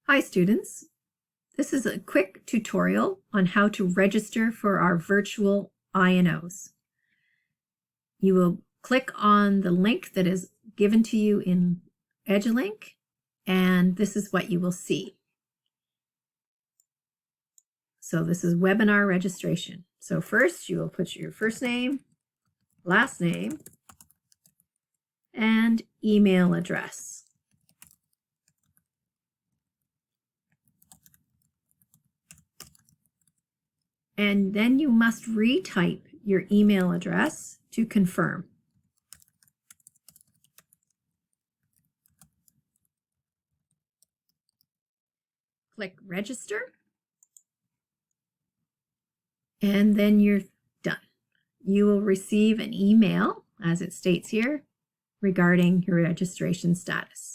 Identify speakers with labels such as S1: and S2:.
S1: Hi students, this is a quick tutorial on how to register for our virtual INOs. You will click on the link that is given to you in Edulink, and this is what you will see. So this is webinar registration. So first you will put your first name, last name, and email address. And then you must retype your email address to confirm. Click register, and then you're done. You will receive an email, as it states here, regarding your registration status.